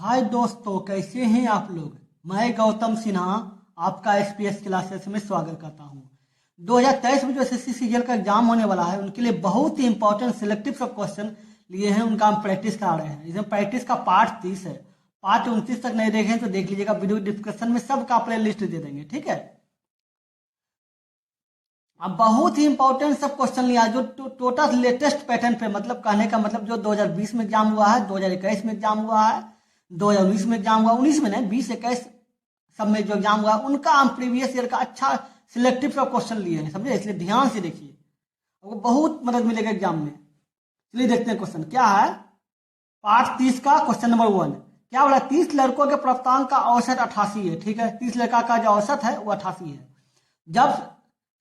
हाय दोस्तों, कैसे हैं आप लोग। मैं गौतम सिन्हा आपका एसपीएस क्लासेस में स्वागत करता हूं। 2023 में जो एसएससी सीजीएल का एग्जाम होने वाला है उनके लिए बहुत ही इंपॉर्टेंट सिलेक्टिव सब क्वेश्चन लिए हैं। उनका हम प्रैक्टिस करा रहे हैं। इसमें प्रैक्टिस का पार्ट 30 है। पार्ट 29 तक नहीं देखें तो देख लीजिएगा, वीडियो डिस्क्रिप्शन में सबका प्ले लिस्ट दे देंगे, ठीक है। अब बहुत ही इंपॉर्टेंट सब क्वेश्चन लिया जो टोटल लेटेस्ट पैटर्न पे, मतलब कहने का मतलब जो 2020 में एग्जाम हुआ है, 2021 में एग्जाम हुआ है, 2019 में एग्जाम हुआ, 19 में नहीं 20-21 सब में जो एग्जाम हुआ उनका हम प्रीवियस ईयर का अच्छा सिलेक्टिव सब क्वेश्चन लिए हैं, समझे। इसलिए ध्यान से देखिए, आपको बहुत मदद मिलेगा एग्जाम में। चलिए देखते हैं क्वेश्चन क्या है। पार्ट 30 का क्वेश्चन नंबर 1 क्या बोला, 30 लड़कों के प्राप्तांक का औसत 88 है, ठीक है। 30 लड़का का जो औसत है वो 88 है। जब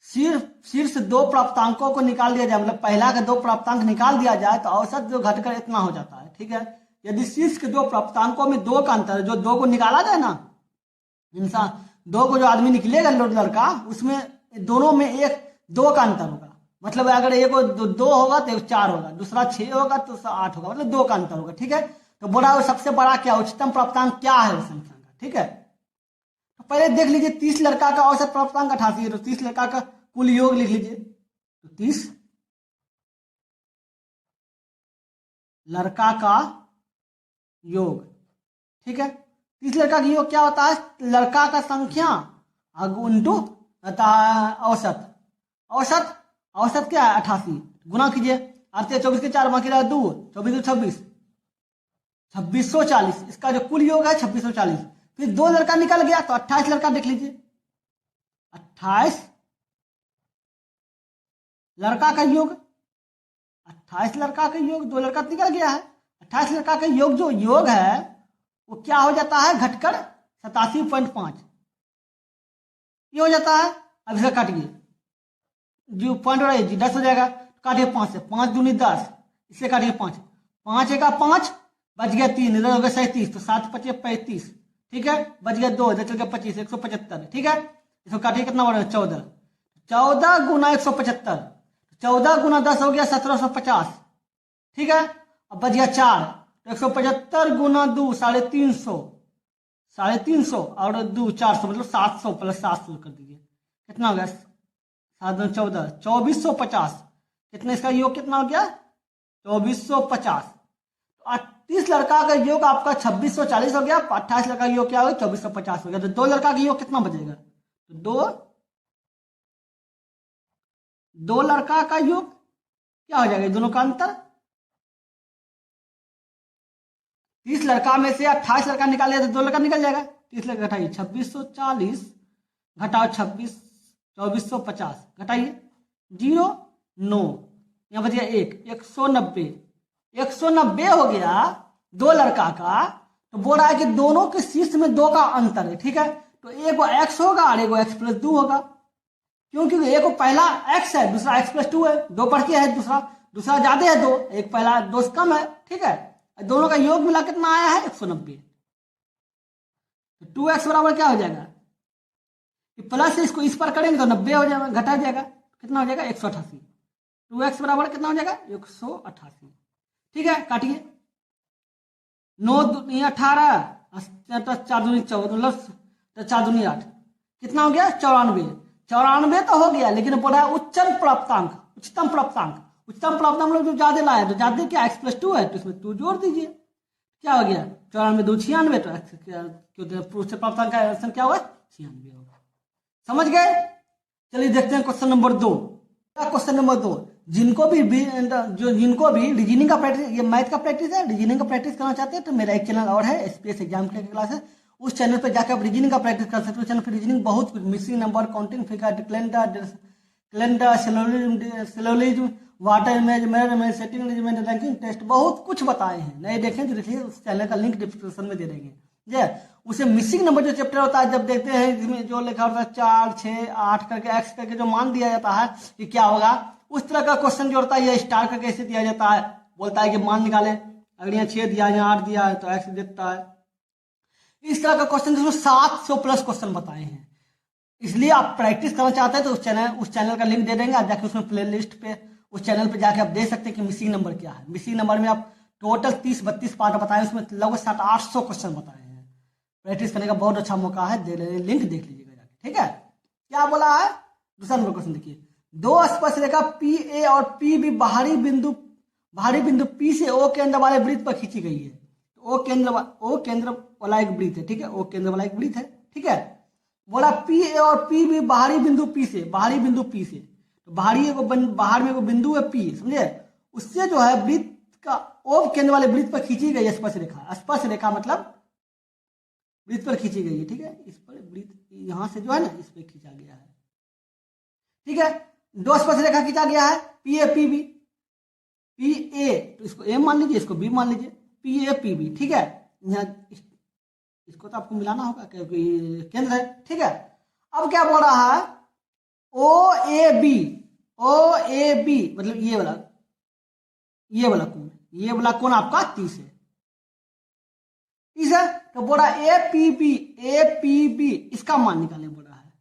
शीर्ष दो प्राप्तांकों को निकाल दिया जाए, मतलब पहला का दो प्राप्तांक निकाल दिया जाए तो औसत जो घटकर इतना हो जाता है, ठीक है। यदि शीर्ष के दो प्राप्तांकों में दो का अंतर, जो दो को निकाला जाए ना, इंसान दो को जो आदमी निकलेगा लड़का, उसमें दोनों में एक दो का अंतर होगा। मतलब अगर एक दो होगा तो एक 4 होगा, दूसरा 6 होगा तो दूसरा 8 होगा, मतलब दो का अंतर होगा, ठीक है। तो बोला सबसे बड़ा क्या उच्चतम प्राप्तांक क्या है उस संख्या का, ठीक है। तो पहले देख लीजिए, 30 लड़का का औसत प्राप्तांक 88 है, तो 30 लड़का का कुल योग लिख लीजिए। तो 30 लड़का का योग, ठीक है। 30 लड़का का योग क्या होता है, लड़का का संख्या इंटू औसत। औसत औसत क्या है 88, गुना कीजिए। 24 के 4 बाकी रहा 2, 24 26, 2640। इसका जो कुल योग है 2640। फिर दो लड़का निकल गया तो 28 लड़का देख लीजिए। 28 लड़का का योग, 28 लड़का का योग, दो लड़का निकल गया है। 28 लड़का का योग जो योग है वो क्या हो जाता है, घटकर 87.5 ये हो जाता है। अब इसे काटिए, जो पॉइंट हो रहा है 10 हो जाएगा, काटिए 5 से, 5 दूनी 10, इससे काटिए 5, 5 का 5 बच गया 3, इधर हो गया 37, तो 7 5 35, ठीक है। बच गया 2, इधर चल गया 25, 175, ठीक है। इसको काटिए, कितना बढ़ गया 14, 14 गुना 175, 14 गुना 10 हो गया 1750, ठीक है। अब बच गया 4, तो 175 गुना 2 350 और 2 400, मतलब 700 प्लस 700 कर दीजिए, कितना हो गया 7 14 2450। कितना इसका योग कितना हो गया 2450। तो 30 लड़का का योग आपका 2640 हो गया। 28 लड़का का योग क्या हो गया 2450 हो गया। तो दो लड़का का योग कितना बचेगा, तो दो लड़का का योग क्या हो जाएगा, दोनों का अंतर। 30 लड़का में से 28 लड़का निकाल लिया तो दो लड़का निकल जाएगा। 30 लड़का घटाइए, 2640 घटाओ 2450 घटाइए 0 9, यहाँ बच गया 1, 190, 190 हो गया दो लड़का का। तो बोल रहा है कि दोनों के शीर्ष में दो का अंतर है, ठीक है। तो एक वो x होगा और एक वो x + 2 होगा, क्योंकि एक को पहला x है, दूसरा x + 2 है, दो बढ़ के है, दूसरा ज्यादा है दो, एक पहला 2 से कम है, ठीक है। दोनों का योग मिला कितना आया है 190। तो 2x बराबर क्या हो जाएगा, प्लस इसको इस पर करेंगे तो 90 हो जाएगा, घटा जाएगा, कितना हो जाएगा 188। 2x बराबर कितना हो जाएगा 188, ठीक है। काटिए, 9 दूनी 18, 4 दूनी 14, मतलब 4 दूनी 8, कितना हो गया 94। 94 तो हो गया, लेकिन बोला उच्चतम प्राप्तांक, उच्चतम प्राप्तांक लोग जो ज्यादा लाए तो ज्यादा क्या x + 2 है, तो इसमें 2 जोड़ दीजिए, क्या हो गया 94 2 96, तो प्राप्तांक का आंसर क्या हुआ 96 होगा। समझ गए। चलिए देखते हैं क्वेश्चन नंबर 2। क्वेश्चन नंबर 2, जिनको भी रीजनिंग का प्रैक्टिस, ये मैथ का प्रैक्टिस है, रीजनिंग का प्रैक्टिस करना चाहते हैं तो मेरा एक चैनल और है, एसपीएस एग्जाम की क्लास है, उस चैनल पे जाकर आप रीजनिंग का प्रैक्टिस कर सकते हो। चैनल पे रीजनिंग बहुत कुछ, missing number, counting figure, calendar, syllogism, water image, mirror image, seating arrangement, ranking test, बहुत कुछ बताए हैं। नहीं देखें तो देखिए, उस चैनल का लिंक डिस्क्रिप्शन में दे देंगे। उसे मिसिंग नंबर जो चैप्टर होता है, जब देखते हैं जिसमें जो लिखा होता है 4 6 8 करके एक्स करके जो मान दिया जाता है कि क्या होगा, उस तरह का क्वेश्चन जो होता है ये स्टार करके ऐसे दिया जाता है, बोलता है कि मान निकाले, अगर यहाँ 6 दिया है, यहाँ 8 दिया है तो एक्स देता है। इस तरह का क्वेश्चन जिसमें 700 प्लस क्वेश्चन बताए हैं। इसलिए आप प्रैक्टिस करना चाहते हैं तो उस चैनल का लिंक दे देंगे, आप जाके उसमें प्ले लिस्ट पे उस चैनल पे जाके आप देख सकते हैं कि मिसिंग नंबर क्या है। मिसिंग नंबर में आप टोटल 30-32 पार्ट बताए, उसमें लगभग 700-800 क्वेश्चन बताए हैं। प्रैक्टिस करने का बहुत अच्छा मौका है, लिंक देख लीजिएगा जाके, ठीक है। क्या बोला है, दूसरा नंबर क्वेश्चन देखिए, दो स्पर्श रेखा पी ए और पी बी बाहरी बिंदु पी से ओ केंद्र वाले वृत्त पर खींची गई है। ओ केंद्र वाला एक वृत्त है, ठीक है, ओ केंद्र वाला एक वृत्त है, ठीक है। बोला पी ए और पी बी बाहरी बिंदु पी से, बाहर में एगो बिंदु है पी, समझे, उससे जो है वृत्त का ओ केंद्र वाले वृत्त पर खींची गई स्पर्श रेखा मतलब वृत्त पर खींची गई है, ठीक है। इस पर वृत्त यहां से जो है ना इस पर खींचा गया है, ठीक है। दो स्पर्श रेखा खींचा गया है, p a p b, p a तो इसको ए मान लीजिए, इसको बी मान लीजिए, पी ए पी बी, ठीक है। यहाँ इसको तो आपको मिलाना होगा क्योंकि केंद्र है, ठीक है। अब क्या बोल रहा है, ओ ए बी मतलब ये वाला कोण आपका 30 है, तो बोल रहा ए पी बी इसका मान निकालने बोल रहा है,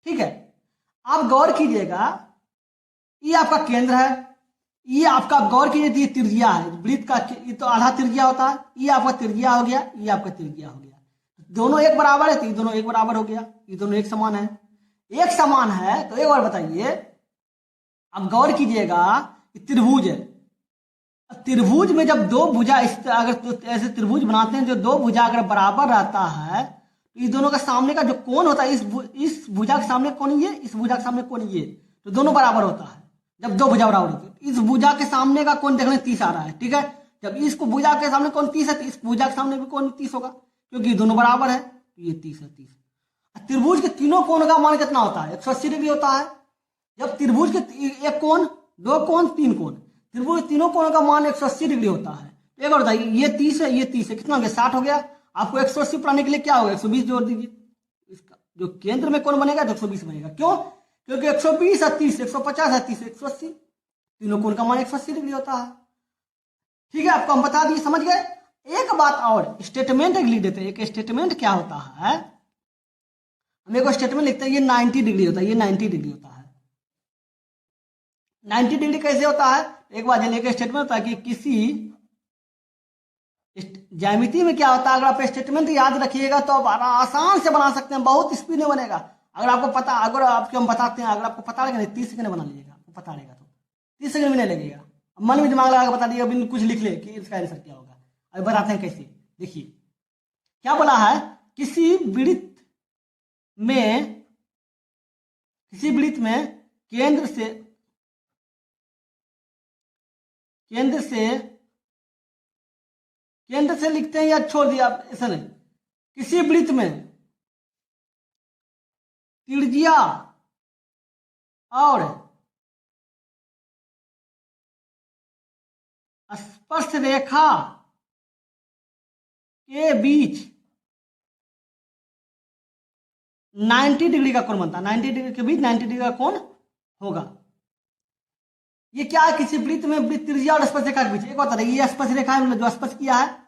ठीक है। आप गौर कीजिएगा, ये आपका केंद्र है, ये आपका गौर कीजिए त्रिज्या है वृत्त का, ये तो आधा त्रिज्या होता है, ये आपका त्रिज्या हो गया, ये आपका त्रिज्या हो गया, दोनों एक बराबर है तो ये दोनों एक बराबर हो गया, ये दोनों एक समान है, तो एक बार बताइए, अब गौर कीजिएगा, त्रिभुज है, त्रिभुज में जब दो भुजा अगर तो ऐसे त्रिभुज बनाते हैं, जो दो भुजा अगर बराबर रहता है तो इस दोनों का सामने का जो कोण होता है, इस भुजा के सामने कोण ये, इस भुजा के सामने कोण ये, तो दोनों बराबर होता है जब दो भुजा बराबर होती है। इस भुजा के सामने का कोण देखने 30 आ रहा है, ठीक है। जब इसको भुजा के सामने कोण 30 है तो इस भुजा के सामने भी कोण 30 होगा, क्योंकि दोनों बराबर है, तो ये 30 है 30। त्रिभुज के तीनों कोण का मान कितना होता है, 180 डिग्री होता है। जब त्रिभुज के एक कोण, दो कोण, तीन कोण, त्रिभुज तीनों कोणों का मान 180 डिग्री होता है। तो एक और बताइए, ये 30 है, ये 30 है, कितना हो गया, 60 हो गया। आपको 180 बनाने के लिए क्या होगा, 120 जोड़ दीजिए, इसका जो केंद्र में कोण बनेगा तो 120 बनेगा, क्यों, क्योंकि 120 है 30, 150 है 30, 180, तीनों कोण का मान 180 डिग्री होता है, ठीक है। आपको हम बता दिए, समझ गए। एक बात और, स्टेटमेंट लिख देते हैं। एक स्टेटमेंट क्या होता है, हम एक स्टेटमेंट लिखते हैं, ये 90 डिग्री होता है, ये 90 डिग्री होता है। 90 डिग्री कैसे होता है, एक बार एक स्टेटमेंट होता है कि किसी ज्यामिति में क्या होता है, अगर आप स्टेटमेंट याद रखिएगा तो आप आसान से बना सकते हैं, बहुत स्पीड में बनेगा। अगर आपको पता, अगर आपको हम बताते हैं, अगर आपको पता रहेगा नहीं 30 सेकंड बना लीजिएगा, आपको पता रहेगा तो 30 सेकंड भी नहीं लगेगा। मन में दिमाग लगा के बता दिएगा, बिन कुछ लिख ले कि इसका आंसर क्या होगा। अभी बताते हैं कैसे, देखिए क्या बोला है, किसी वृत्त में केंद्र से लिखते हैं या छोड़ दिया, ऐसा नहीं, किसी वृत्त में त्रिज्या और स्पर्श रेखा के बीच 90 डिग्री का कोण बनता है, 90 डिग्री के बीच 90 डिग्री का कोण होगा। ये क्या है, किसी वृत्त में वृत्त त्रिज्या और स्पर्श रेखा के बीच, एक होता है ये स्पर्श रेखा है, जो स्पर्श किया है,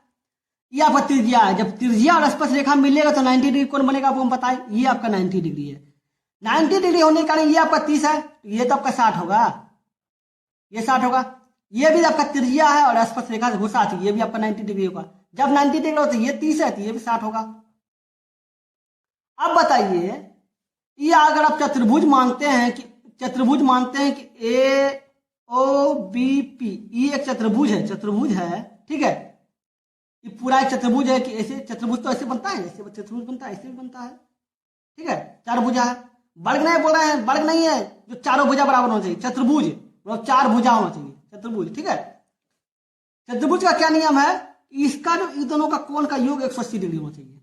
ये आपका त्रिज्या है। जब त्रिज्या और स्पर्श रेखा मिलेगा तो 90 डिग्री कोण बनेगा, आपको हम बताएं, ये आपका 90 डिग्री है। 90 डिग्री होने के कारण ये आपका 30 है, ये तो आपका 60 होगा, ये 60 होगा। ये भी आपका त्रिज्या है और स्पर्श रेखा से घुसा थी, ये भी आपका 90 डिग्री होगा। जब 90 डिग्री होता है ये 30 है तो ये भी 60 होगा। अब बताइए, ये अगर आप चतुर्भुज मानते हैं कि ए ओ बी पी, ये एक चतुर्भुज है, ठीक है। ये पूरा एक चतुर्भुज है कि ऐसे चतुर्भुज तो ऐसे बनता है, ऐसे चतुर्भुज बनता है, ऐसे भी बनता है, ठीक है। चार भुजा है, वर्ग नहीं बोल रहे हैं, वर्ग नहीं है, जो चारों भुजा बराबर होना चाहिए, चतुर्भुज मतलब 4 भुजा होना चाहिए, चतुर्भुज, ठीक है। चतुर्भुज का क्या नियम है, इसका जो इन दोनों का कोण का योग 180 डिग्री होना चाहिए।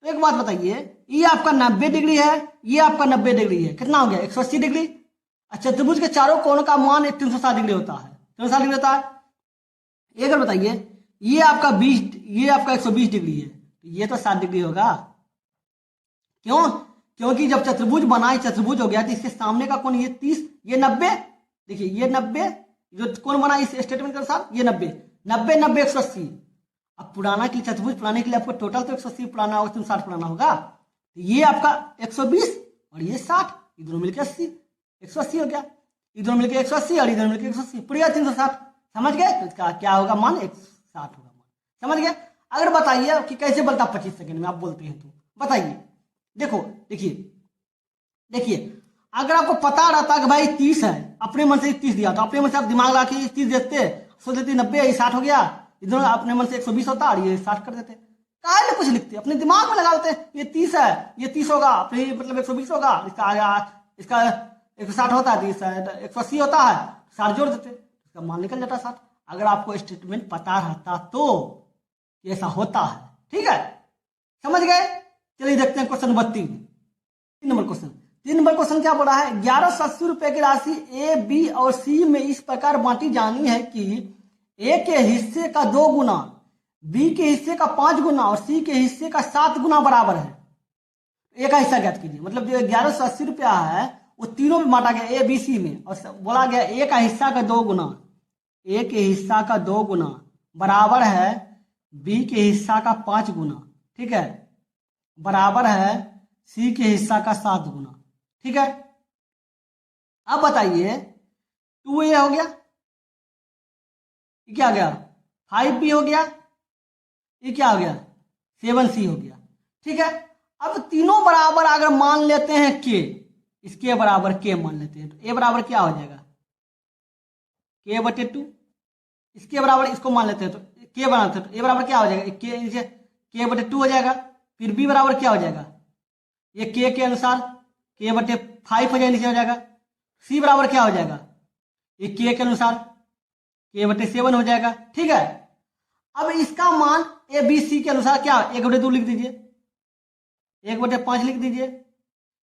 तो एक बात बताइए, ये आपका 90 डिग्री है, ये आपका 90 डिग्री है, कितना हो गया 180 डिग्री। चतुर्भुज के चारों कोण का मान 360 डिग्री होता है, 360 डिग्री होता है। एक बार बताइए, ये आपका 120 डिग्री है, ये तो 60 डिग्री होगा, क्यों, क्योंकि जब चतुर्भुज बनाए, चतुर्भुज हो गया तो इसके सामने का कोण ये 30, ये 90, देखिए ये 90 जो कोण बना इस स्टेटमेंट के अनुसार, ये 90 180। अब पुराना के लिए चतुर्भुज पुराने के लिए आपको टोटल तो 180 पुराना होगा, 360 पुराना होगा, तो ये आपका 120 और ये 60, इधर मिलकर 80, 180 हो गया, इधर मिलकर 180 और इधर मिलकर 180, पूरा 360। समझ गए? तो इसका क्या होगा मान 160 होगा मान। समझ गए? अगर बताइए कि कैसे बनता 25 सेकंड में, आप बोलते हैं तो बताइए। देखो देखिए अगर आपको पता रहता कि भाई 30 है, अपने मन से 30 दिया तो अपने मन से आप दिमाग ला के 30 देते, सोच लेते 90 ये 60 हो गया, इधर अपने मन से 120 होता और ये 60 कर देते। काहे में कुछ लिखते, अपने दिमाग में लगा लेते ये 30 है, ये 30 होगा, अपने मतलब 120 होगा, इसका आगे इसका 160 होता है, 180 होता है, 60 जोड़ देते, इसका मान निकल जाता 60। अगर आपको स्टेटमेंट पता रहता तो ऐसा होता है। ठीक है, समझ गए? चलिए देखते हैं question number 3 number question. 3 number question क्या बोला है? 1180 रुपए की राशि ए, बी और सी में इस प्रकार बांटी जानी है कि ए के हिस्से का 2 गुना, बी के हिस्से का 5 गुना और सी के हिस्से का 7 गुना बराबर है। ए का हिस्सा ज्ञात कीजिए। मतलब जो 1180 रुपया है वो तीनों में बांटा गया, ए बी सी में, और बोला गया ए का हिस्सा का 2 गुना, ए के हिस्सा का 2 गुना बराबर है बी के हिस्सा का 5 गुना, ठीक है, बराबर है सी के हिस्सा का 7 गुना। ठीक है, अब बताइए 2a हो गया, ये क्या हो गया 5b हो गया, ये क्या हो गया 7c हो गया। ठीक है, अब तीनों बराबर अगर मान लेते हैं के, इसके बराबर के मान लेते हैं तो ए बराबर क्या हो जाएगा k/2, इसके बराबर इसको मान लेते हैं तो के बनाते हैं तो ए बराबर क्या हो जाएगा k/2 हो जाएगा। फिर बी बराबर क्या हो जाएगा, ये के अनुसार k/5 हो जाएगा, नीचे हो जाएगा। सी बराबर क्या हो जाएगा, ये के अनुसार k/7 हो जाएगा। ठीक है, अब इसका मान ए बी सी के अनुसार क्या 1/2 लिख दीजिए, 1/5 लिख दीजिए।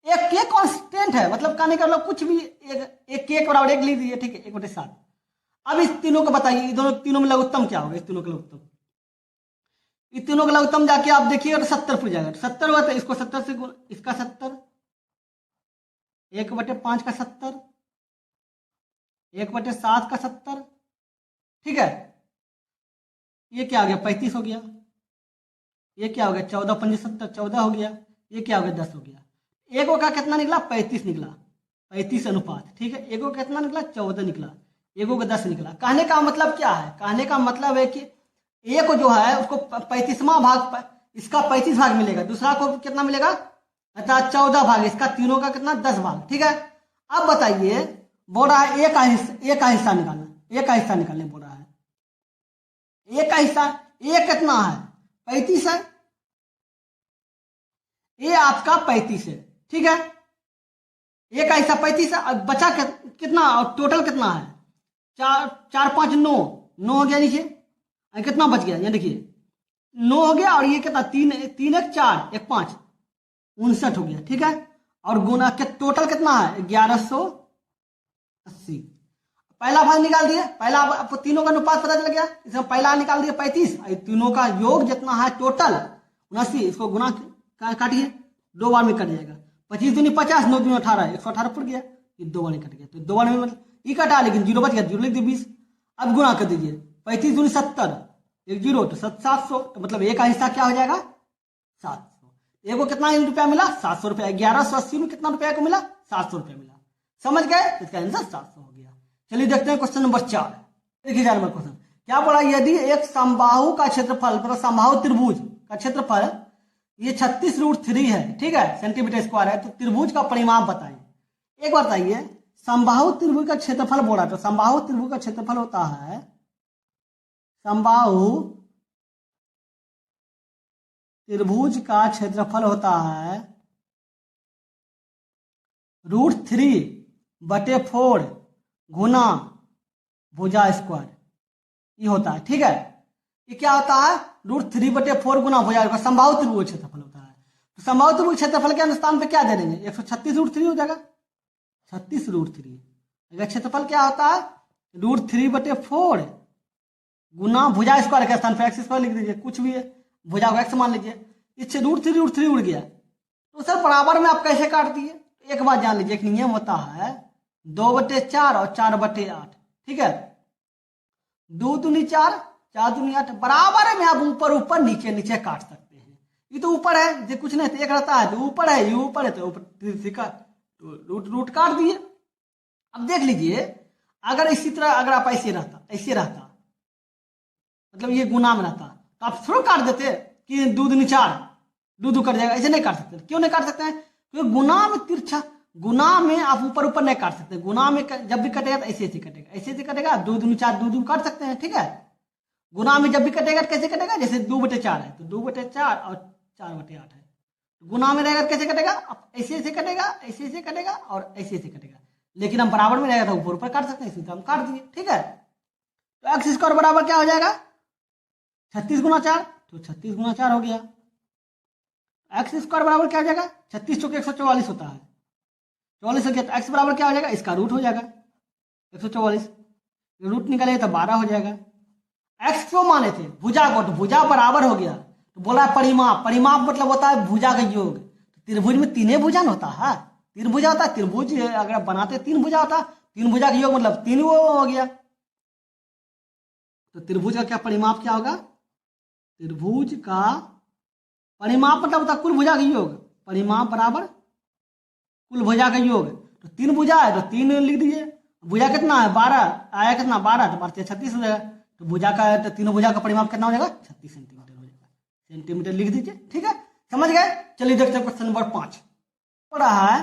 एक के कांस्टेंट है, मतलब कहने का मतलब कुछ भी एक के बराबर 1 लिख दीजिए। ठीक है, 1/7। अब इस तीनों को बताइए, दोनों तीनों में लघुत्तम क्या होगा, इस तीनों का लघुत्तम, इस तीनों का लघुत्तम जाके आप देखिए तो 70 पर जाएगा। 70 हुआ तो इसको 70 से इसका 70, 1/5 का 70, 1/7 का 70। ठीक है, ये क्या हो गया 35 हो गया, ये क्या हो गया 14 5 70 14 हो गया, ये क्या हो गया 10 हो गया। एक का कितना निकला 35 निकला, 35 अनुपात। ठीक है, एक को कितना निकला 14 निकला, एक को 10 निकला। कहने का मतलब क्या है, कहने का मतलब है कि एक को जो है उसको 35वां भाग, इसका 35 भाग मिलेगा, दूसरा को कितना मिलेगा अर्थात 14 भाग, इसका तीनों का कितना 10 भाग। ठीक है, अब बताइए बोल रहा है ए का हिस्सा निकालना, ए का हिस्सा निकालने बोल रहा है। ए का हिस्सा ए कितना है 35 है, ये आपका 35 है। ठीक है, ए का हिस्सा 35 है, बचा कितना और टोटल कितना है 4 5 9 हो गया नीचे, कितना बच गया, ये देखिए 9 हो गया, और ये कितना 3 1 4 1 5 59 हो गया। ठीक है, और गुना के टोटल कितना है 1180। पहला भाग निकाल दिए, पहला आपको तीनों का अनुपात पता चल गया, इसमें पहला निकाल दिया 35, तीनों का योग जितना है टोटल 79, इसको गुना काटिए 2 बार में कट जाएगा। 25 दूनी 50, 9 दूनी 18, 118 पड़ गया, ये 2 बार में कट गया, तो 2 बार में मतलब ये कटा, लेकिन 0 बच गया, 0 लिख दिए 20। अब गुना कर दीजिए 35 दूनी 70, 1 0 तो 700, तो मतलब एक का हिस्सा क्या हो जाएगा 700। एक को कितना रुपया मिला 700 रुपया, 1180 में कितना रुपया को मिला 700 रुपया मिला। समझ गए, इसका आंसर 700 हो गया। चलिए देखते हैं क्वेश्चन नंबर 4। देखिए 4 नंबर क्वेश्चन क्या बोला, यदि एक समबाहु का क्षेत्रफल, मतलब समबाहु त्रिभुज का क्षेत्रफल ये 36√3 है, ठीक है, सेंटीमीटर स्क्वायर है, तो त्रिभुज का परिमाप बताइए। एक बार बताइए समबाहु त्रिभुज का क्षेत्रफल बोला, तो समबाहु त्रिभुज का क्षेत्रफल होता है, समबाहु त्रिभुज का क्षेत्रफल होता है √3/4 गुना भुजा स्क्वायर, ये होता है। ठीक है, ये क्या होता है √3/4 गुना भुजा स्क्वायर, समबाहु त्रिभुज क्षेत्रफल होता है। तो समबाहु त्रिभुज क्षेत्रफल के स्थान पे क्या दे देंगे 136√3 हो जाएगा, 36√3। अगर क्षेत्रफल क्या होता है √3/4 गुना भुजा स्क्वायर के स्थान पर एक्स स्क्वायर लिख दीजिए, कुछ भी है, भुजा को एक्स मान लीजिए, इससे √3 उड़ गया, तो सर बराबर में आप कैसे काट दिए। एक बात जान लीजिए, एक नियम होता है 2/4 और 4/8। ठीक है, 2 दूनी 4, 4 दूनी 8, बराबर में आप ऊपर ऊपर नीचे नीचे काट सकते हैं। ये तो ऊपर है, जो कुछ नहीं तो एक रहता है, तो ऊपर है, ये ऊपर है, तो ऊपर रूट काट दिए। अब देख लीजिए, अगर इसी तरह अगर आप ऐसे रहता, ऐसे रहता, मतलब ये गुना में रहता, तो आप थोड़ा काट देते कि 2 दूनी 4, 2 2 कट जाएगा, ऐसे नहीं काट सकते। क्यों नहीं काट सकते हैं? क्योंकि गुना में तिरछा, गुना में आप ऊपर ऊपर नहीं काट सकते। गुना में जब भी कटेगा तो ऐसे ऐसे कटेगा, ऐसे ऐसे कटेगा। 2 दूनी 4, 2 2 काट सकते हैं, ठीक है। गुना में जब भी कटेगा तो कैसे कटेगा? जैसे 2/4 है तो 2/4 और 4/8 है। गुना में रहेगा कैसे कटेगा? ऐसे ऐसे कटेगा, ऐसे ऐसे कटेगा और ऐसे ऐसे कटेगा। लेकिन हम बराबर में रहेगा तो ऊपर ऊपर काट सकते हैं, इसलिए हम काट दिए, ठीक है। तो एक्स स्क्वायर बराबर क्या हो जाएगा? 36 गुना 4, तो 36 गुना 4 हो गया। एक्स स्क्वायर बराबर क्या हो जाएगा? 36 चौके 144 होता है, 44 हो गया। तो एक्स बराबर क्या हो जाएगा? इसका रूट हो जाएगा 144, रूट निकालेगा तो 12 हो जाएगा। एक्स क्यों माने थे? भुजा को, तो भुजा बराबर हो गया तो बोला परिमाप। परिमाप मतलब होता है भुजा का योग। तो त्रिभुज में 3 भुजा होता है, 3 भुजा होता है। त्रिभुज अगर बनाते 3 भुजा होता, 3 भुजा का योग मतलब 3 वो हो गया। तो त्रिभुज का क्या परिमाप क्या होगा? त्रिभुज का परिमाप मतलब होता है कुल भुजा का योग। परिमाप बराबर कुल भुजा का योग। तो 3 भुजा है तो 3 लिख दीजिए। भुजा कितना है? 12 आया, कितना 12, तो 12 36 हो जाएगा। तो भुजा का, तो तीनों भुजा का परिमाप कितना हो जाएगा? 36 सेंटीमीटर हो जाएगा। सेंटीमीटर लिख दीजिए, ठीक है, समझ गए। चलिए देखते हैं क्वेश्चन नंबर 5 पढ़ा है।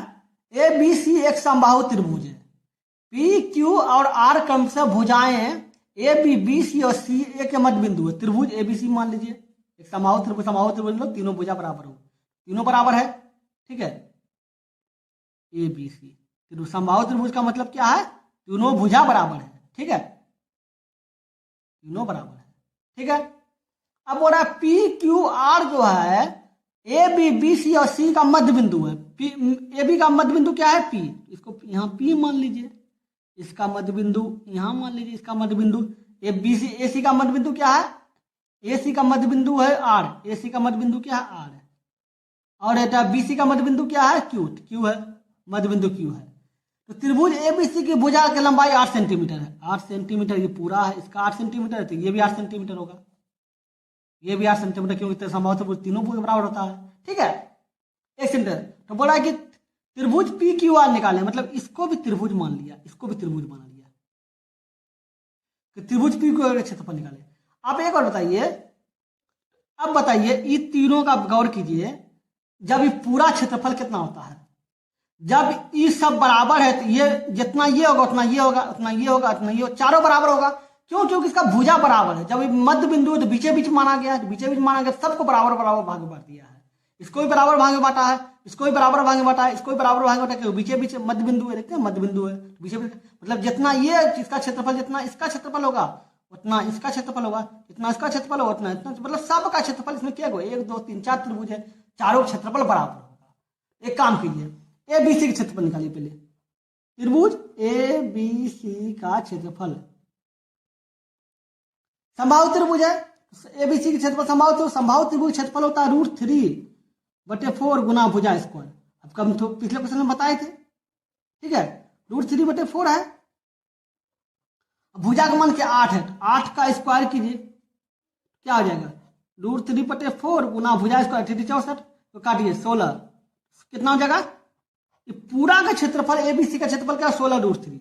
ए बी सी एक समबाहु त्रिभुज है, पी क्यू और आर क्रम से भुजाएं ए बी, बी सी और सी ए के मध्य बिंदु है। त्रिभुज ए बी सी मान लीजिए एक समबाहु त्रिभुज। समबाहु त्रिभुज मतलब तीनों भुजा बराबर हो, तीनों बराबर है, ठीक है। ए बी सी त्रिभुज, समबाहु त्रिभुज का मतलब क्या है? तीनों भुजा बराबर है, ठीक है, तीनों बराबर है, ठीक है। अब बोल रहा है पी क्यू आर जो है ए बी, बी सी और सी का मध्य बिंदु है। ए बी का मध्य बिंदु क्या है? पी। इसको यहाँ पी मान लीजिए, इसका मध्य बिंदु यहाँ मान लीजिए, इसका मध्य बिंदु। ए बी सी, ए सी का मध्य बिंदु क्या है? ए सी का मध्य बिंदु है आर। ए सी का मध्य बिंदु क्या है? आर है। और बेटा बी सी का मध्य बिंदु क्या है? क्यू, क्यू है, मध्य बिंदु क्यू है। तो त्रिभुज एबीसी की भुजा की लंबाई 8 सेंटीमीटर है। 8 सेंटीमीटर ये पूरा है, इसका 8 सेंटीमीटर है तो ये भी 8 सेंटीमीटर होगा, ये भी 8 सेंटीमीटर, क्योंकि संभव तीनों बराबर होता है, ठीक है, 1 सेंटीमीटर। तो बोला कि त्रिभुज पी क्यू आर निकाले, मतलब इसको भी त्रिभुज मान लिया, इसको भी त्रिभुज मान लिया कि त्रिभुज पी क्यू आर का क्षेत्रफल निकाले। आप एक और बताइए, अब बताइए इन तीनों का गौर कीजिए, जब ये पूरा क्षेत्रफल कितना होता है? जब ये सब बराबर है तो ये जितना ये होगा उतना ये होगा, उतना ये होगा, उतना ये होगा, चारों बराबर होगा। क्यों? क्योंकि इसका भुजा बराबर है। जब मध्य बिंदु है तो बीचे बीच माना गया है, बीचे बीच माना गया, सबको बराबर बराबर भाग बांट दिया है। इसको भी बराबर भाग में बांटा है, इसको भी बराबर भाग में बांटा है, इसको भी बराबर भाग में बांटा है। बीचे बीच मध्य बिंदु है, देखते हैं मध्य बिंदु है, बीचे बीच मतलब जितना ये इसका क्षेत्रफल, जितना इसका क्षेत्रफल होगा उतना इसका क्षेत्रफल होगा, इतना इसका क्षेत्रफल होगा उतना इतना, मतलब सबका क्षेत्रफल इसमें क्या होगा? 1 2 3 4 त्रिभुज है, चारों क्षेत्रफल बराबर होगा। एक काम कीजिए, ए बी सी का क्षेत्रफल निकालिए पहले। त्रिभुज ए बी सी का क्षेत्रफल, समबाहु त्रिभुज है, ए बी सी का क्षेत्रफल समबाहु त्रिभुज क्षेत्रफल होता है √3/4 गुना भुजा स्क्वायर। अब कम तो पिछले क्वेश्चन में बताए थे, ठीक है, √3/4 है। भुजा का मान क्या? 8 है, 8 का स्क्वायर कीजिए, क्या हो जाएगा? √3/4 गुना भुजा स्क्वायर 64, तो काटिए 16, कितना हो जाएगा? ये पूरा का क्षेत्रफल एबीसी का क्षेत्रफल क्या? 16√3।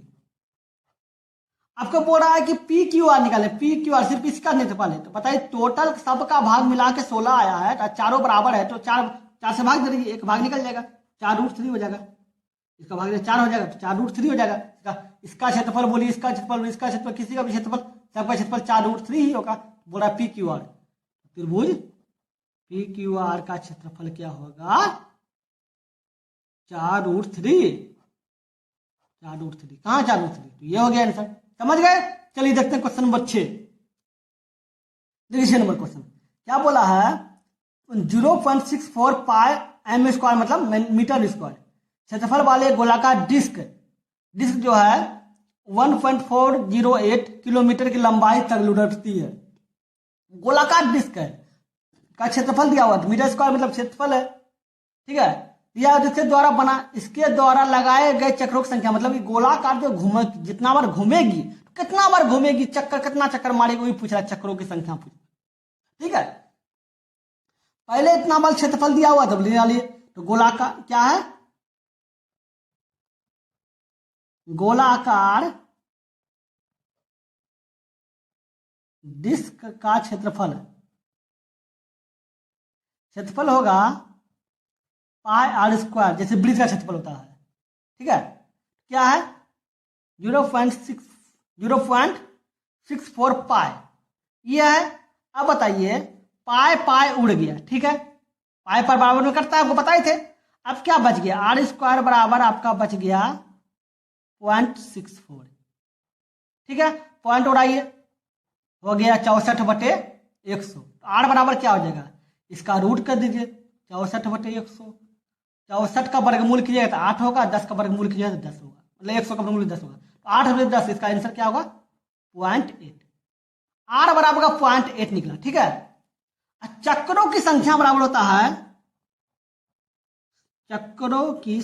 आपको बोल रहा है कि पी क्यू आर निकाले, पी क्यू आर सिर्फ इसका क्षेत्रफल है, तो बताइए टोटल सबका भाग मिला के 16 आया है, तो चारों बराबर है, तो 4 से भाग दे दीजिए, एक भाग निकल जाएगा, 4√3 हो जाएगा। इसका भाग 4 हो जाएगा तो 4√3 हो जाएगा। इसका क्षेत्रफल बोलिए, इसका क्षेत्रफल, इसका क्षेत्रफल, किसी का भी क्षेत्रफल, सबका क्षेत्रफल 4√3 ही होगा। बोल रहा है पी क्यू आर, त्रिभुज पी क्यू आर का क्षेत्रफल क्या होगा? 4√3। 4√3 कहाँ? 4√3, तो ये हो गया आंसर, समझ गए। चलिए देखते हैं क्वेश्चन नंबर 6। देखिए नंबर क्वेश्चन क्या बोला है? 0.64 पाई m स्क्वायर मतलब मीटर स्क्वायर क्षेत्रफल वाले गोलाकार डिस्क जो है 1.408 किलोमीटर की लंबाई तक लुढ़कती है। गोलाकार डिस्क है का क्षेत्रफल दिया हुआ, मीटर स्क्वायर मतलब क्षेत्रफल है, ठीक है, दिया जिसके द्वारा बना, इसके द्वारा लगाए गए चक्रों की संख्या, मतलब ये गोलाकार जो घूमे, जितना बार घूमेगी, कितना बार घूमेगी, चक्कर कितना चक्कर मारेगी, वही पूछ रहा है, चक्रों की संख्या पूछ, ठीक है। पहले इतना बार क्षेत्रफल दिया हुआ तब ले लिए, तो गोलाकार क्या है? गोलाकार डिस्क का क्षेत्रफल होगा पाई आर स्क्वायर, जैसे वृत्त का क्षेत्रफल होता है, ठीक है। क्या है 0.64 पाई, ये है। अब बताइए पाई पाई उड़ गया, ठीक है, पाई पर बराबर में करता है, आपको बताए थे। अब क्या बच गया, आर स्क्वायर बराबर आपका बच गया 0.64, ठीक है। पॉइंट उड़ाइए, हो गया 64/100। आर बराबर क्या हो जाएगा, इसका रूट कर दीजिए 64/100। 64 का वर्गमूल कीजिएगा तो 8 होगा, 10 का वर्गमूल कीजिएगा तो 10 होगा, मतलब 100 का वर्गमूल 10 होगा, तो 8 में 10, इसका आंसर क्या होगा 0.8। आर बराबर का 0.8 निकला, ठीक है। चक्रों की संख्या बराबर होता है, चक्रों की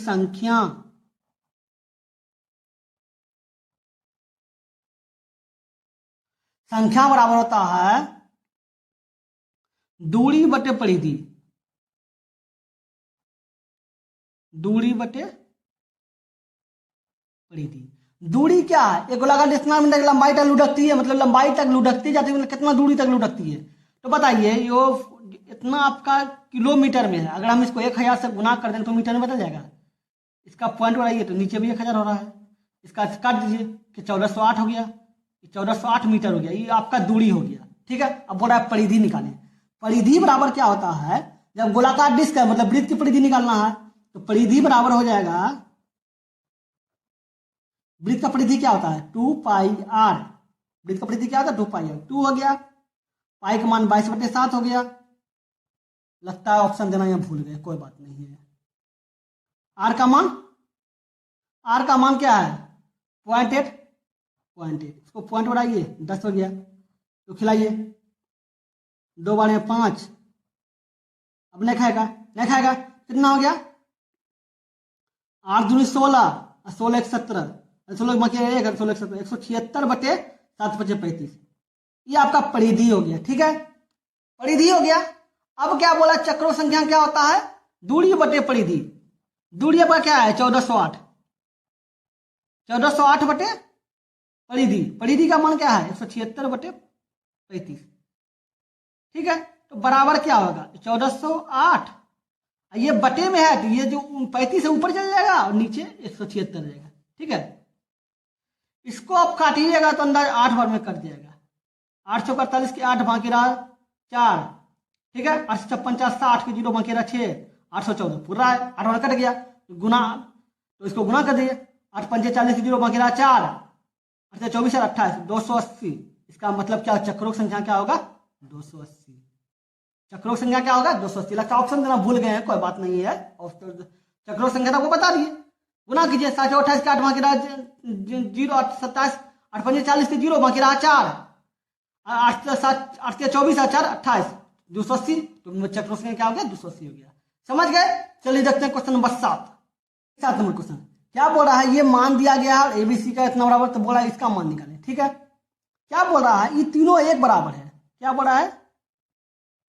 संख्या बराबर होता है दूरी बटे परिधि, दूरी बटे परिधि। दूरी क्या है, एक गोलाकार डिस्क लंबाई तक लुढ़कती है, मतलब लंबाई तक लुढ़कती जाती है, मतलब कितना दूरी तक लुढ़कती है। तो बताइए यो इतना आपका किलोमीटर में है, अगर हम इसको 1000 से गुना कर दें तो मीटर में बदल जाएगा। इसका पॉइंट बढ़ाइए तो नीचे भी 1000 हो रहा है, इसका काट दीजिए कि 1408 हो गया, 1408 मीटर हो गया, ये आपका दूरी हो गया, ठीक है। अब बोला है परिधि निकालें। परिधि बराबर क्या होता है, जब गोलाकार डिस्क है मतलब वृत्त की परिधि निकालना है, तो परिधि बराबर हो जाएगा, वृत्त का परिधि क्या होता है 2 पाई आर, वृत्त का परिधि क्या होता है 2 पाई आर, 2 हो गया, पाई का मान 22/7 हो गया। लगता है ऑप्शन देना यहाँ भूल गए, कोई बात नहीं है। आर का मान क्या है 0.8, इसको पॉइंट बढ़ाइए 10 हो गया, तो खिलाइए 2 बार 5, अब नहीं खाएगा कितना हो गया 8 दूनी 16, 16 1 17, 16 1 16 17, 176/7/35, ये आपका परिधि हो गया, ठीक है, परिधि हो गया। अब क्या बोला, चक्रों संख्या क्या होता है दूरी बटे परिधि। दूरी आपका क्या है 1408, 1408 बटे परिधि, परिधि का मान क्या है 176/35, ठीक है। तो बराबर क्या होगा 1408, ये बटे में है तो ये जो 35 से ऊपर चल जाएगा और नीचे 176 रहेगा, ठीक है। इसको आप काटिएगा तो अंदाज 8 बार में कट जाएगा, 8 चौक 48 की 8 बाकी रहा 4, ठीक है। 8 56 8 के 0 बाकी रहा 6, 814 पूरा है, 8 बार कट गया तो गुना, तो इसको गुना कर दिए, 8 5 40 के 0 बाकी रहा 4, 8 24 और 28 280। इसका मतलब क्या, चक्रों की संख्या क्या होगा 280, चक्रों की संख्या क्या होगा 280। लगता ऑप्शन देना भूल गए हैं, कोई बात नहीं है, चक्रों की संख्या तो आपको बता दिए, गुना कीजिए 7 28 के 8 बाकी रहा 0, 8 27 8 5 40 के 0 बाकी रहा 4, 8 7 8 24 और 4 28 280, तो चक्रों की संख्या क्या हो गया 280 हो गया। समझ गए। चलिए देखते हैं क्वेश्चन नंबर 7 नंबर क्वेश्चन क्या बोल रहा है, ये मान दिया गया है एबीसी का इतना बराबर, तो बोला इसका मान निकालें, ठीक है। क्या बोल रहा है, ये तीनों एक बराबर है, क्या बोल रहा है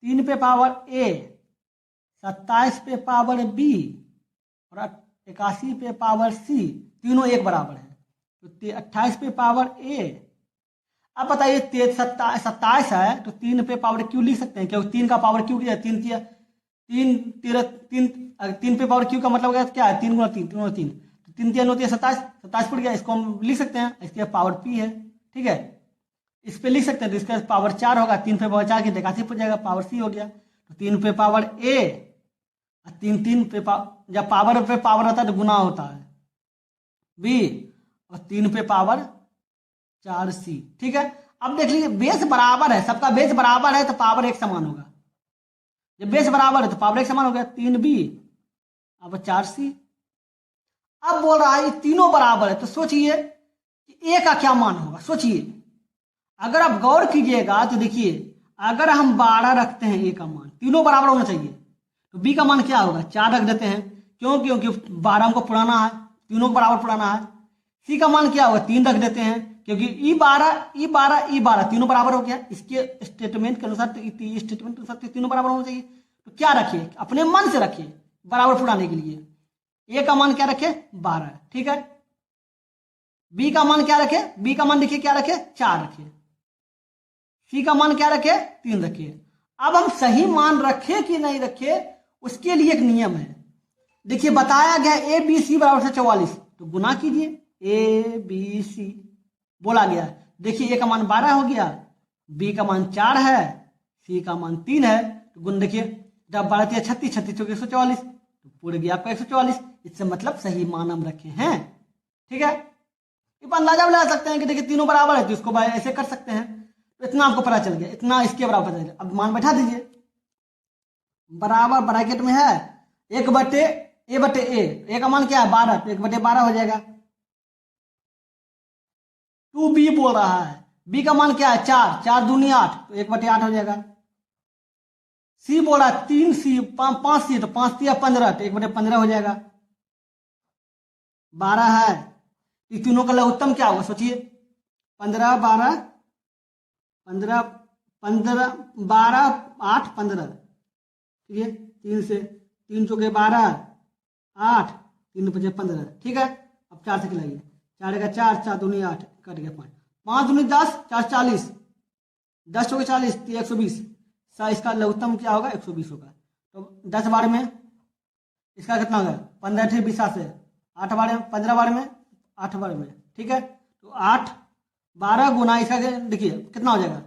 3 पे पावर ए, 27 पे पावर बी और 81 पे पावर सी, तीनों एक बराबर है, तो 28 पे पावर ए। अब बताइए 27 है तो 3 पे पावर क्यू लिख सकते हैं, क्योंकि 3 का पावर क्यू किया 3 पे पावर क्यू का मतलब क्या है 3 गुना 3, 3 गुना 3, 3 3 होती है 27, 27 पड़ गया, इसको हम लिख सकते हैं, इसके पावर पी है, ठीक है। इस पे लिख सकते हैं तो इसका पावर 4 होगा, 3 पे पावर 4 की 81 पड़ जाएगा, पावर सी हो गया, तो 3 पे पावर ए और 3 पे जब पावर पे पावर होता है तो गुना होता है बी, और 3 पे पावर 4 सी, ठीक है। अब देख लीजिए बेस बराबर है, सबका बेस बराबर है तो पावर एक समान होगा, जब बेस बराबर है तो पावर एक समान हो गया, 3 बी अब 4 सी। अब बोल रहा है ये तीनों बराबर है, तो सोचिए कि ए का क्या मान होगा, सोचिए। अगर आप गौर कीजिएगा तो देखिए अगर हम 12 रखते हैं ए का मान, तीनों बराबर होना चाहिए, तो बी का मान क्या होगा 4 रख देते हैं, क्यों, क्योंकि 12 हमको पुराना है, तीनों को बराबर पुराना है। सी का मान क्या होगा 3 रख देते हैं, क्योंकि ई12 तीनों बराबर हो गया, इसके स्टेटमेंट के अनुसार स्टेटमेंट के अनुसार तीनों बराबर होना चाहिए, तो क्या रखिए अपने मन से रखिए बराबर पुराने के लिए। ए का मान क्या रखे 12, ठीक है। बी का मान क्या रखे, बी का मान देखिए क्या रखे 4 रखे, सी का मान क्या रखे, 3 रखे। अब हम सही मान रखे कि नहीं रखे उसके लिए एक नियम है। देखिए बताया गया ए बी सी बराबर 44, तो गुना कीजिए, ए बी सी बोला गया। देखिए ए का मान 12 हो गया, बी का मान 4 है, सी का मान 3 है, तो गुण देखिए, जब 12 36, 36 चौके 144, तो पूरे गया आपका 144। इससे मतलब सही मान हम रखे हैं। ठीक है, अंदाजा लगा सकते हैं कि देखिए तीनों बराबर है तो इसको ऐसे कर सकते हैं। तो इतना आपको पता चल गया, इतना इसके बराबर पता चल गया। अब मान बैठा दीजिए, बराबर ब्रैकेट में है 1 बटे ए का मान क्या है 12, तो 1 बटे 12 हो जाएगा। 2b बोल रहा है, बी का मान क्या है 4, 4 दूनी 8, तो 1 बटे 8 हो जाएगा। सी बोल रहा है 3c 5c, तो 5 दिया 15, तो 1 बटे 15 हो जाएगा। 12 है, ये तीनों का लघुत्तम क्या होगा सोचिए, 15 12 15 15 12 8 15, ठीक है, 3 से 3 चौके 12 8 3 बजे 15, ठीक है। अब 4 से खिलाइए, 4 का 4, 4 दूनी 8, कट गया 5, 5 दूनी 10, 4 40, 10 चौके 40, 120, इसका लघुत्तम क्या होगा 120 होगा। तो 10 बार में इसका कितना होगा 15 थे 20 से 8 बार में 15 बार में 8 बार में, ठीक है। तो 8 12 गुना इसका देखिए कितना हो जाएगा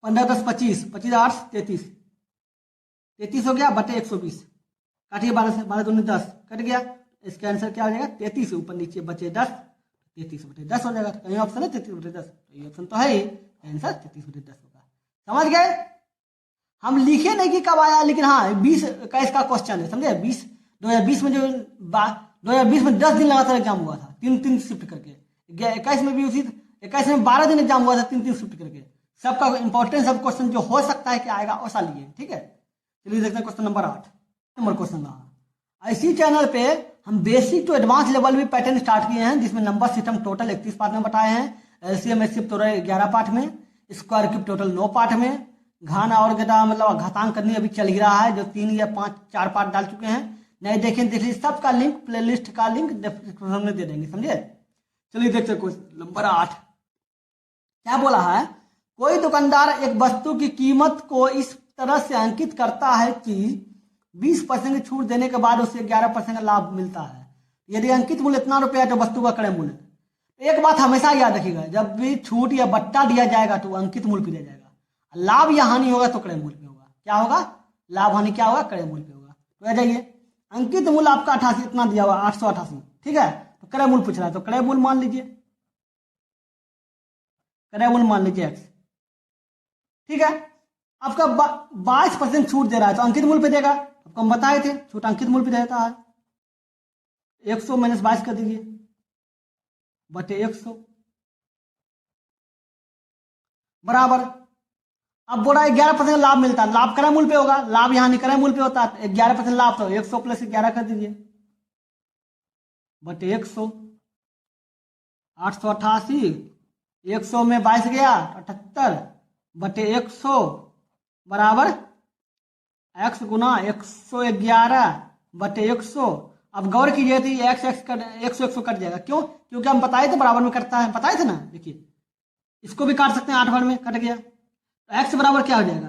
15 10 25, 25 8 33, 33 हो गया बटे 120, काटिए 12 से, 12 दूनी 10 कट गया। इसका आंसर क्या हो जाएगा 33, ऊपर नीचे बचे 10, 33 बटे 10 हो जाएगा। कहीं ऑप्शन है 33 बटे 10, तो ये ऑप्शन तो है ही, आंसर 33 बटे 10 होगा। समझ गए, हम लिखे नहीं कि कब आया, लेकिन हाँ 20 का इसका क्वेश्चन है, समझे। 2020 में जो 2020 में 10 दिन लगातार एग्जाम हुआ था, 3 शिफ्ट करके। 21 में भी उसी 21 में 12 दिन एग्जाम हुआ था, 3 शिफ्ट करके। सबका इंपॉर्टेंट सब क्वेश्चन जो हो सकता है कि आएगा वैसा लिए, ठीक है। चलिए देखते हैं क्वेश्चन नंबर 8 नंबर क्वेश्चन रहा। इसी चैनल पे हम बेसिक टू एडवांस लेवल भी पैटर्न स्टार्ट किए हैं, जिसमें नंबर सिस्टम टोटल 31 पार्ट में बताए हैं, एलसीएम एचसीएफ टोटल 11 पार्ट में, स्क्वायर क्यूब टोटल 9 पार्ट में, घान और गदा मतलब घातांक करनी अभी चल ही रहा है, जो 3 या 5 4 पार्ट डाल चुके हैं। नहीं देखें देख लीजिए, सबका लिंक प्लेलिस्ट का लिंक डिस्क्रिप्शन में दे देंगे, समझे। चलिए देखते हैं क्वेश्चन नंबर 8 क्या बोला है। कोई दुकानदार एक वस्तु की कीमत को इस तरह से अंकित करता है कि 20% की छूट देने के बाद उसे 11% का लाभ मिलता है। यदि अंकित मूल्य इतना रुपया है तो वस्तु का क्रय मूल्य। एक बात हमेशा याद रखिएगा, जब भी छूट या बट्टा दिया जाएगा तो अंकित मूल्य पे दिया जाएगा, लाभ या हानि होगा तो क्रय मूल्य पे होगा। क्या होगा, लाभ हानि क्या होगा, क्रय मूल्य पे होगा। तो आ जाइए, अंकित मूल्य आपका 88 इतना दिया हुआ 888, ठीक है। तो क्रय मूल्य पूछ रहा है, तो क्रय मूल्य मान लीजिए, क्रय मूल्य मान लीजिए x, ठीक है। आपका 22% छूट दे रहा है तो अंकित मूल्य पे देगा, आपको हम बताए थे छूट अंकित मूल्य पे देता है। 100 - 22 कर दीजिए बटे 100 बराबर। अब बोला 11% लाभ मिलता है, लाभ क्रय मूल्य पे होगा, लाभ यहाँ क्रय मूल्य पे होता है। 11% लाभ तो 100 + 11 कर दीजिए बटे 100, 888, 100 में 22 गया 78 बटे 100 बराबर x गुना 111 बटे 100। अब गौर कीजिए तो ये x 100 कट जाएगा, क्यों, क्योंकि हम बताए थे बराबर में कटता है, बताए थे ना। देखिए इसको भी काट सकते हैं, 8 बार में कट गया, तो x बराबर क्या हो जाएगा,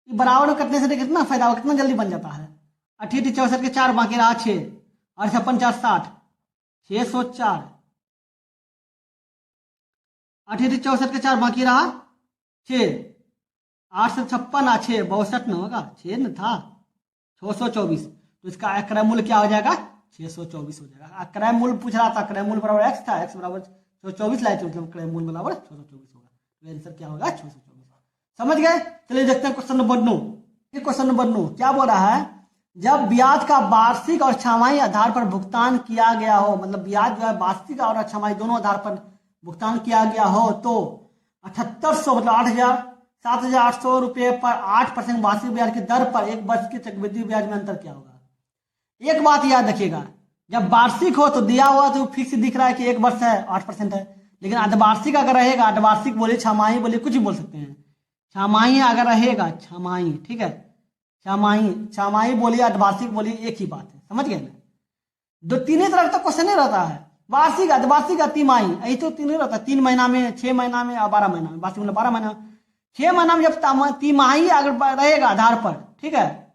ये बराबर में कटने से देखिए कितना फायदा होगा, कितना जल्दी बन जाता है। 88 64 के 4 बाकी रहा 6 और 56 4 60, 604, 88 64 के 4 बाकी रहा 6, 8 से 56 6 62 न होगा, 6 न था 624, तो इसका क्रय मूल्य क्या हो जाएगा 624 हो जाएगा। क्रय मूल्य पूछ रहा था, क्रय मूल्य बराबर x था, x बराबर 624 लाए थे, मतलब क्रय मूल्य बराबर 624 होगा। तो आंसर क्या होगा 624। समझ गए। चलिए देखते हैं क्वेश्चन नंबर 9। क्वेश्चन नंबर 9 क्या बोल रहा है, जब ब्याज का वार्षिक और छमाही आधार पर भुगतान किया गया हो, मतलब ब्याज जो है वार्षिक और छमाही दोनों आधार पर भुगतान किया गया हो, तो 7800 मतलब 7,800 रुपये पर 8% वार्षिक ब्याज की दर पर एक वर्ष के चक्रवृद्धि ब्याज में अंतर क्या होगा। एक बात याद रखिएगा, जब वार्षिक हो तो दिया हुआ तो फिक्स दिख रहा है कि एक वर्ष है 8% है, लेकिन अर्धवार्षिक अगर रहेगा, अर्धवार्षिक बोलिए छमाही बोलिए कुछ भी बोल सकते हैं, छमाही अगर रहेगा छमाही, ठीक है, छमाही बोलिए अर्धवार्षिक बोलिए एक ही बात है, समझ गए ना। दो तीन ही तरह का क्वेश्चन नहीं रहता है, वार्षिक अर्धवार्षिक तिमाही, यही तो तीन रहता है, 3 महीना में, 6 महीना में और 12 महीना में। वार्षिक मतलब 12 महीना। 6 महीना में जब तिमाही अगर रहेगा आधार पर, ठीक है,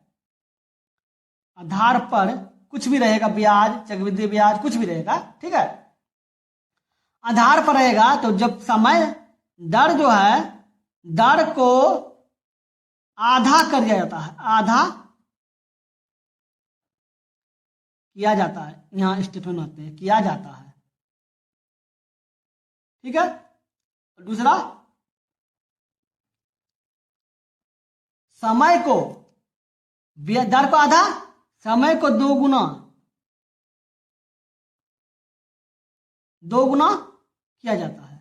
आधार पर कुछ भी रहेगा, ब्याज, चक्रवृद्धि ब्याज कुछ भी रहेगा, ठीक है, आधार पर रहेगा, तो जब समय दर जो है, दर को आधा कर दिया जाता है, आधा किया जाता है, यहां स्टेटमेंट आते हैं, किया जाता है, ठीक है। दूसरा, समय को, दर को आधा, समय को 2 गुना किया जाता है,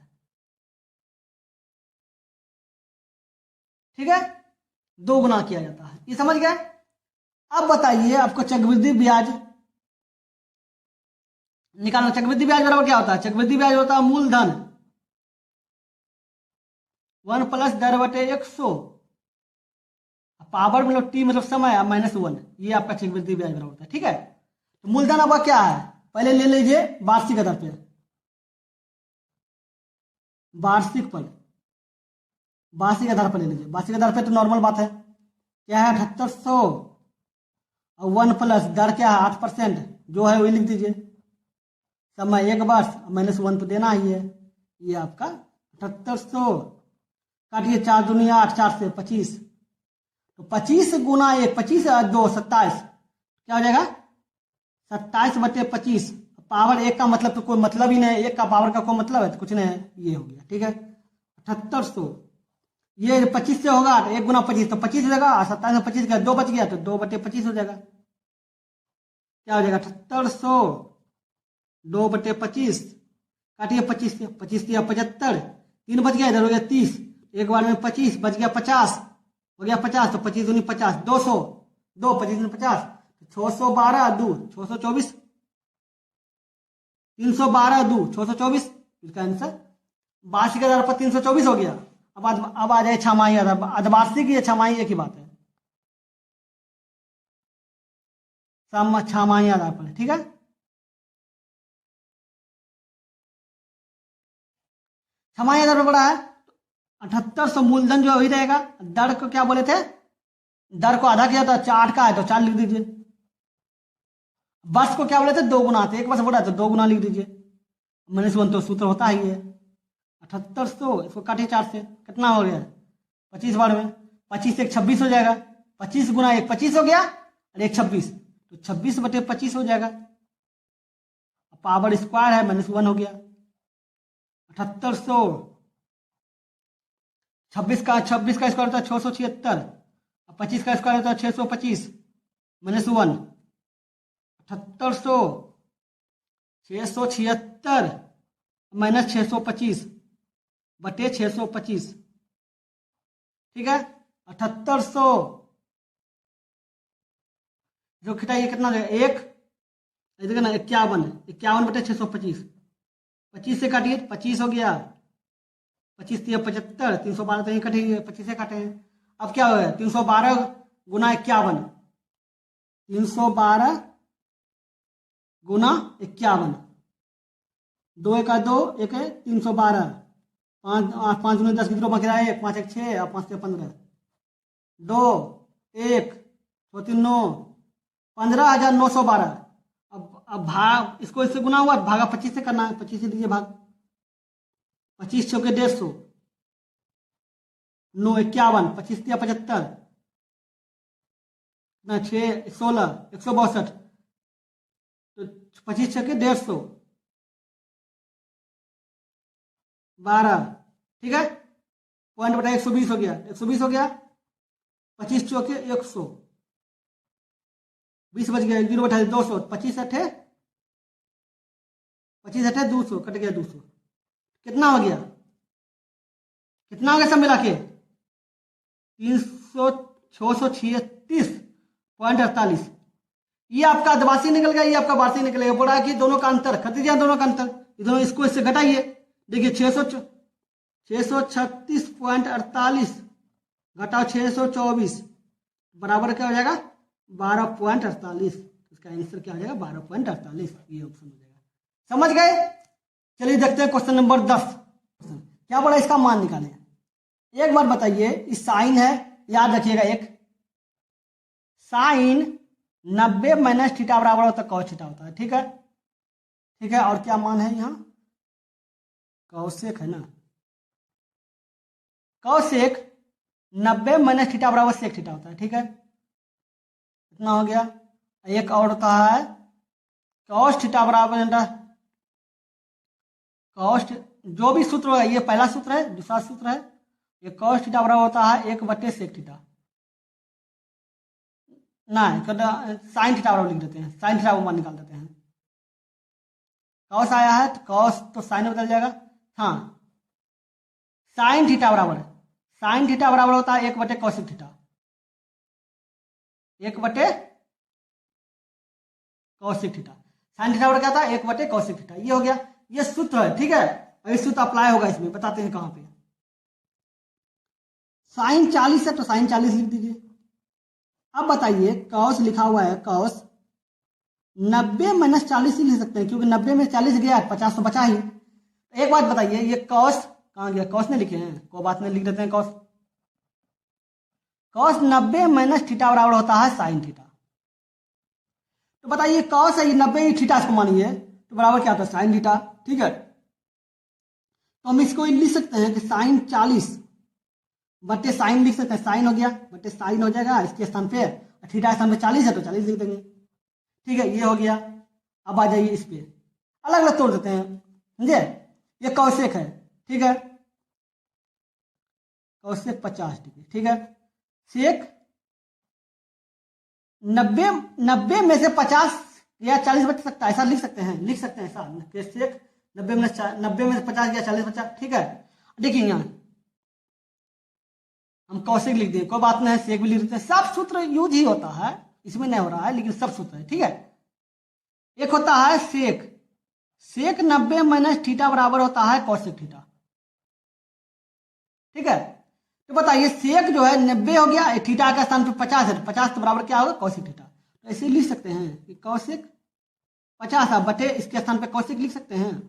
ठीक है, 2 गुना किया जाता है, ये समझ गए। अब बताइए आपको चक्रवृद्धि ब्याज निकालना। चक्रवृद्धि ब्याज बराबर क्या होता है? चक्रवृद्धि ब्याज होता है मूलधन 1 प्लस दर बटे 100, पावर मतलब टी मतलब समय -1, ये आपका चक्रवृद्धि ब्याज बराबर होता है, ठीक है। तो मूलधन आपका क्या है, पहले ले लीजिए वार्षिक आधार पे, वार्षिक आधार पर ले लीजिए। वार्षिक आधार पे तो नॉर्मल बात है, क्या है 7800, और 1 प्लस दर क्या है 8%, जो है वही लिख दीजिए, समय 1 वर्ष -1 तो देना ही है, ये आपका 7800 काटिए 4 दूनी 8, 4 से 25, तो 25 गुना 1, 25 और 2 27, क्या हो जाएगा 27 बटे 25। पावर 1 का मतलब तो कोई मतलब ही नहीं है, 1 का पावर का कोई मतलब है तो कुछ नहीं है, ये हो गया, ठीक है 7800। ये 25 से होगा तो 1 गुना 25 तो 25 हो जाएगा, 27 में 25 का 2 बच गया तो 2 बटे 25 हो जाएगा, क्या हो जाएगा 7800 2 बटे 25, काटिए 25 से, 25 दिया 75, 3 बच गया, इधर हो गया 30, एक बार में 25 बच गया 50, हो गया 50, तो 25 दूनी 50, 200, 2 25 दूनी 50, 612 2 624, 312 2 624, इसका आंसर वार्षिक आधार पर 324 हो गया। अब आ जाए छमाही आधार पर, अर्धवार्षिक या छमाही एक ही बात है, छमाही आधार पर, ठीक है। छमाही आधार पर बड़ा है 7800, मूलधन जो वही रहेगा, दर को क्या बोले थे, दर को आधा किया था, 4 का है तो 4 लिख दीजिए। वर्ष को क्या बोले थे 2 गुना थे, 1 वर्ष बोला तो 2 गुना लिख दीजिए, -1 तो सूत्र होता ही है। 7800 इसको काटिए 4 से, कितना हो गया 25 बार में, 25 से 1 26 हो जाएगा, 25 गुना 1 25 हो गया और 1 26, तो 26 बटे 25 हो जाएगा, पावर स्क्वायर है -1 हो गया। 7800 26 का स्क्वायर होता है 676, 25 का स्क्वायर होता है 625, -1, 7800 676 -625 बटे 625, ठीक है। 7800 जो खिटाइए कितना देगा 1, देखिए ना 51 बटे 625, 25 से काटिए 25 हो गया, 25 दिया 75, 312 तो यहीं कटेंगे, 25 से काटे हैं। अब क्या हो गया 312 गुना 51, 312 गुना 51, 2 का 2 1 है 312, 5 5 दूनी 10 कितने बाकी रहा है 5 1 6 और 5 से 15, 2 1 2 3 9, 15,912। अब भाग इसको इससे गुना हुआ, भागा 25 से करना है, 25 से दीजिए भाग, 25 चौके 150, 9 51, 25 दिया 75, ना 6 16 162, तो 25 चौके 150 12, ठीक है, पॉइंट बटा 120 हो गया, 120 हो गया, 25 चौके 100, 20 बच गया, 0 बटा 200, 25 अठे 200, कट गया 200, कितना हो गया, कितना हो गया सब मिला के 636.48। ये आपका अर्धवार्षिक निकल गया, ये आपका वार्षिक निकलेगा। बोला कि दोनों का अंतर खत दीजिए, दोनों का अंतर, दोनों इसको इससे घटाइए, देखिए 636.48 घटाओ 624 बराबर क्या हो जाएगा 12.48, इसका आंसर क्या हो जाएगा 12.48, ये ऑप्शन हो जाएगा। समझ गए। चलिए देखते हैं क्वेश्चन नंबर 10। क्या बोला, इसका मान निकालें। एक बार बताइए, इस साइन है, याद रखिएगा, एक साइन 90 माइनस थीटा बराबर होता है कॉस थीटा होता है। ठीक है, ठीक है। और क्या मान है यहाँ, कौसेक है ना, कौसेक 90 माइनस थीटा बराबर सेक थीटा होता है। ठीक है, इतना हो गया। एक और होता है कॉस थीटा बराबर कॉस, जो भी सूत्र होगा, ये पहला सूत्र है, दूसरा सूत्र है, ये कॉस थीटा बराबर होता है 1/सेक थीटा। नहीं, साइन थीटा बराबर लिख देते हैं, साइन थीटा मान निकाल देते हैं। कॉस आया है तो कॉस तो साइन में बदल जाएगा। हाँ, साइन थीटा बराबर होता है 1/कॉसेक थीटा, 1/कॉसेक थीटा। साइन थीटा बराबर क्या था, 1/कॉसेक थीटा। ये हो गया, ये सूत्र है। ठीक है, ये सूत्र अप्लाई होगा इसमें, बताते हैं कहां पे। साइन 40 है तो साइन 40 लिख दीजिए। अब बताइए, कॉस लिखा हुआ है, कॉस 90 माइनस 40 ही लिख सकते हैं, क्योंकि 90 में 40 गया, 50 तो बचा ही। एक बात बताइए, ये कॉस कहाँ गया, कॉस नहीं लिखे हैं, कोई बात नहीं, लिख देते हैं कॉस। कॉस 90 माइनस थीटा बराबर होता है साइन थीटा। तो बताइए, कॉस है, 90 थीटा इसको मानिए, तो बराबर क्या होता है, साइन थीटा। ठीक है, तो हम इसको लिख सकते हैं कि साइन 40 बटे साइन लिख सकते हैं, साइन हो गया बटे साइन हो जाएगा इसके स्थान पे, थीटा स्थान पे 40 है तो 40 लिख देंगे। ठीक है, ये हो गया। अब आ जाइए इस पे, अलग अलग तोड़ देते हैं, समझे। ये कौशिक है, ठीक है, कौशिक 50 डिग्री। ठीक है, सेक 90 में से 50 या 40 बच सकता है, ऐसा लिख सकते हैं, ऐसा सेक 90 में से 50 या 40 बचा। ठीक है, देखिए यहाँ हम कौशिक लिख दिए, कोई बात नहीं, सेक भी लिख देते हैं, सब सूत्र यूज ही होता है, इसमें नहीं हो रहा है, लेकिन सब सूत्र है। ठीक है, एक होता है सेक 90 माइनस थीटा बराबर होता है कौशिक थीटा। ठीक है, तो बताइए, सेक जो है 90 हो गया, थीटा का स्थान पे 50 है, तो 50 तो बराबर क्या होगा, कौशिक थीटा। तो ऐसे लिख सकते हैं कि कौशिक 50 है बटे इसके स्थान पे कौशिक लिख सकते हैं,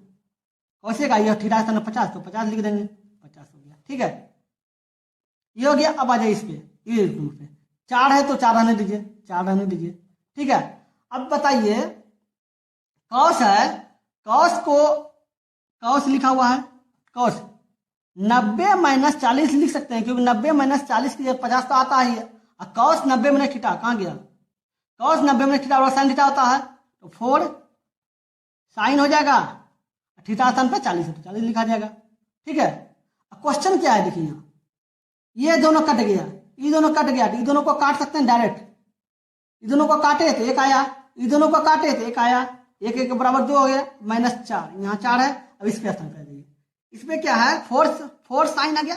कौशिक आई थीटा स्थान पे 50, तो 50 लिख देंगे, 50 हो गया। ठीक है, ये हो गया। अब आ जाए इस पे, ये पे 4 है तो 4 रहने दीजिए, 4 रहने दीजिए। ठीक है, अब बताइए, कॉस है, कॉस लिखा हुआ है, कॉस 90 माइनस 40 लिख सकते हैं, क्योंकि 90 माइनस 40 की 50 तो आता ही है, और कॉस 90 माइनस थीटा कहाँ गया, cos 90 minus theta sine theta होता है, तो 4 साइन हो जाएगा, थीटा स्थान पे 40 है तो 40 लिखा जाएगा। ठीक है, क्वेश्चन क्या है, देखिए यहाँ ये दोनों कट गया, ये दोनों कट गया, ये दोनों को काट सकते हैं डायरेक्ट, ये दोनों को काटे तो एक आया, ये दोनों को काटे तो एक आया, एक एक बराबर 2 हो गया, -4, यहाँ 4 है। अब इस पे स्थान कर जाइए, इसमें क्या है, 4 साइन आ गया,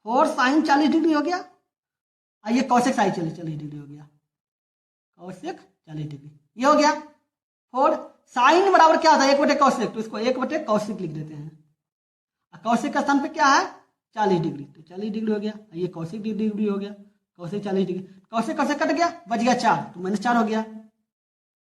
4 साइन 40 डिग्री हो गया, और ये कौशिक साइन 40 डिग्री हो गया, कौशिक 40 डिग्री, ये हो गया। 4 साइन बराबर क्या होता है, 1/कौशिक, तो इसको 1/कौशिक लिख देते हैं, कौशिक का स्थान पे क्या है 40 डिग्री, तो 40 डिग्री हो गया, ये कौशिक डिग्री हो गया, कौशिक 40 डिग्री, कौशिक कौशिक कट गया, बच गया 4, तो -4 हो गया,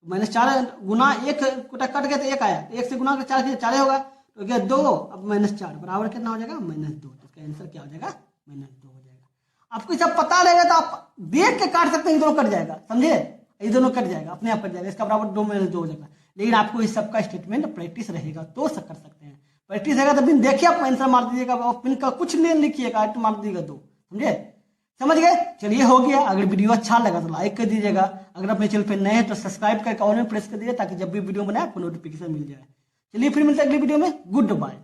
-4 गुना 1 कट गया तो 1 आया, 1 से गुना 4 होगा, तो क्या 2, अब -4 बराबर कितना हो जाएगा, -2, तो इसका आंसर क्या हो जाएगा, -2 हो जाएगा। आपको सब पता रहेगा तो आप देख के काट सकते हैं, ये दोनों कट जाएगा, समझे, ये दोनों कट जाएगा, अपने आप कट जाएगा, इसका बराबर 2 -2 हो जाएगा। लेकिन आपको इस सबका स्टेटमेंट प्रैक्टिस रहेगा तो सब कर सकते हैं, प्रैक्टिस रहेगा तो बिन देखिए आप आंसर मार दीजिएगा, और पिन का कुछ नहीं लिखिएगा, तो मार दीजिएगा 2, समझे, समझ गए। चलिए हो गया, अगर वीडियो अच्छा लगा तो लाइक कर दीजिएगा, अगर अपने चैनल पे नए हैं तो सब्सक्राइब करके ऑल में प्रेस कर दीजिए, ताकि जब भी वीडियो बनाए आपको नोटिफिकेशन मिल जाए। चलिए फिर मिलते हैं अगली वीडियो में, गुड बाय।